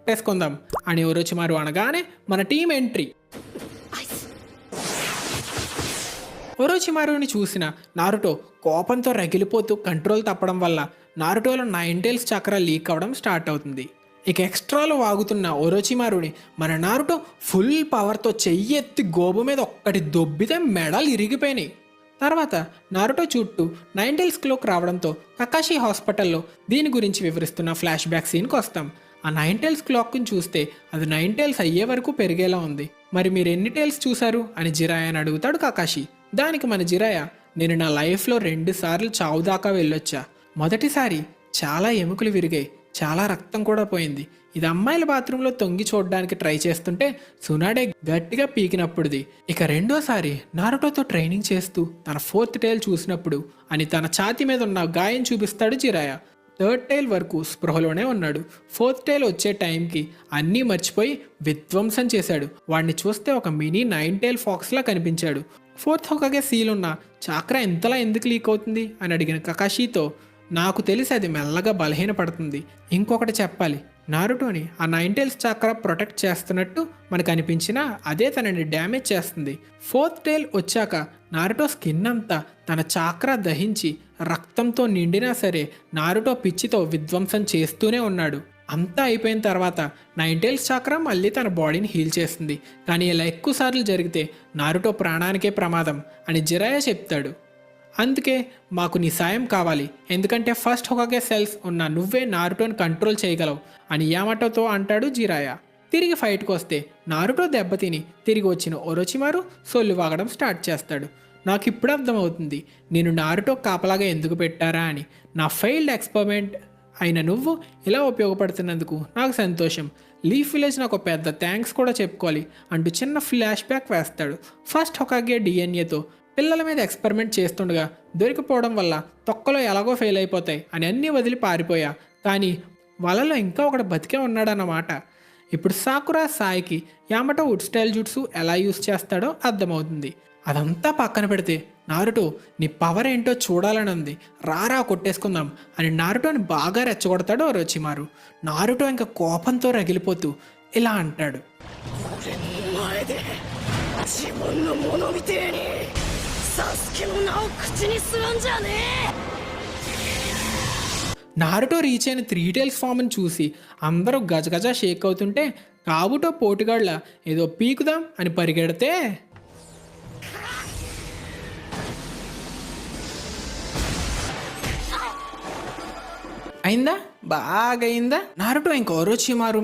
వేసుకుందాం అని ఒరోచిమారు అనగానే మన టీం ఎంట్రీ. ఒరోచిమారుని చూసిన నారుటో కోపంతో రగిలిపోతూ కంట్రోల్ తప్పడం వల్ల నారుటోలో 9 టైల్స్ చక్ర లీక్ అవ్వడం స్టార్ట్ అవుతుంది. ఇక ఎక్స్ట్రాలో వాగుతున్న ఒరోచిమారుని మన నారుటో ఫుల్ పవర్తో చెయ్యెత్తి గోబు మీద ఒక్కటి దొబ్బితే మెడలు ఇరిగిపోయినాయి. తర్వాత నారుటో చుట్టూ 9 టైల్స్ క్లోక్ రావడంతో కకాషి హాస్పిటల్లో దీని గురించి వివరిస్తున్న ఫ్లాష్ బ్యాక్ సీన్కి వస్తాం. ఆ 9 టైల్స్ క్లాక్ని చూస్తే అది 9 టైల్స్ అయ్యే వరకు పెరిగేలా ఉంది. మరి మీరు ఎన్ని టైల్స్ చూశారు అని జిరాయాని అడుగుతాడు కకాషి. దానికి మన జిరాయా, నేను నా లైఫ్లో 2 సార్లు చావు దాకా వెళ్ళొచ్చా. మొదటిసారి చాలా ఎముకలు విరిగాయి, చాలా రక్తం కూడా పోయింది. ఇది అమ్మాయిల బాత్రూంలో తొంగి చూడడానికి ట్రై చేస్తుంటే సునాడే గట్టిగా పీకినప్పుడుది. ఇక రెండోసారి నారుటోతో ట్రైనింగ్ చేస్తూ తన 4th టైల్ చూసినప్పుడు అని తన ఛాతీ మీద ఉన్న గాయం చూపిస్తాడు జిరాయా. 3rd టైల్ వరకు స్పృహలోనే ఉన్నాడు. 4th టైల్ వచ్చే టైంకి అన్నీ మర్చిపోయి విధ్వంసం చేశాడు. వాడిని చూస్తే ఒక మినీ 9 టైల్ ఫాక్స్లా కనిపించాడు. 4th హోకాగే సీల్ ఉన్న చాక్రా ఇంతలా ఎందుకు లీక్ అవుతుంది అని అడిగిన కకాషితో, నాకు తెలిసి అది మెల్లగా బలహీనపడుతుంది. ఇంకొకటి చెప్పాలి, నారుటోని ఆ 9 టైల్స్ చాక్ర ప్రొటెక్ట్ చేస్తున్నట్టు మనకు అనిపించినా అదే తనని డ్యామేజ్ చేస్తుంది. 4th టైల్ వచ్చాక నారుటో స్కిన్ అంతా తన చాక్ర దహించి రక్తంతో నిండినా సరే నారుటో పిచ్చితో విధ్వంసం చేస్తూనే ఉన్నాడు. అంతా అయిపోయిన తర్వాత 9 టైల్స్ చాక్ర మళ్ళీ తన బాడీని హీల్ చేస్తుంది. కానీ ఇలా ఎక్కువసార్లు జరిగితే నారుటో ప్రాణానికే ప్రమాదం అని జిరాయా చెప్తాడు. అందుకే మాకు నీ సాయం కావాలి, ఎందుకంటే ఫస్ట్ హోకాగే సెల్స్ ఉన్న నువ్వే నారుటోని కంట్రోల్ చేయగలవు అని యామాటోతో అంటాడు జిరాయా. తిరిగి ఫైట్కి వస్తే నారుటో దెబ్బతిని తిరిగి వచ్చిన ఒరోచిమారు సొల్లు వాగడం స్టార్ట్ చేస్తాడు. నాకు ఇప్పుడు అర్థమవుతుంది నేను నారుటో కాపలాగా ఎందుకు పెట్టారా అని. నా ఫెయిల్డ్ ఎక్స్పెరిమెంట్ అయిన నువ్వు ఇలా ఉపయోగపడుతున్నందుకు నాకు సంతోషం. లీఫ్ విలేజ్ నాకు పెద్ద థ్యాంక్స్ కూడా చెప్పుకోవాలి అంటూ చిన్న ఫ్లాష్ బ్యాక్ వేస్తాడు. ఫస్ట్ హోకాగే డిఎన్ఏతో పిల్లల మీద ఎక్స్పెరిమెంట్ చేస్తుండగా దొరికిపోవడం వల్ల తొక్కలో ఎలాగో ఫెయిల్ అయిపోతాయి అని అన్నీ వదిలి పారిపోయా, కానీ వాళ్ళలో ఇంకా ఒకడు బతికే ఉన్నాడన్నమాట. ఇప్పుడు సాకురా సాయికి యామటో వుడ్ స్టైల్ జుట్సు ఎలా యూస్ చేస్తాడో అర్థమవుతుంది. అదంతా పక్కన పెడితే నారుటో నీ పవర్ ఏంటో చూడాలని ఉంది, రారా కొట్టేసుకుందాం అని నారుటోని బాగా రెచ్చగొడతాడు ఒరోచిమారు. నారుటో ఇంకా కోపంతో రగిలిపోతూ ఇలా అంటాడు, నారుటో రీచ్ అయిన 3 టైల్స్ ఫామ్ని చూసి అందరూ గజగజ షేక్ అవుతుంటే కాబుటో పోటుగాళ్ళ ఏదో పీకుదాం అని పరిగెడితే అయిందా, బాగా అయిందా. నారుటో ఇంకా ఒరోచిమారు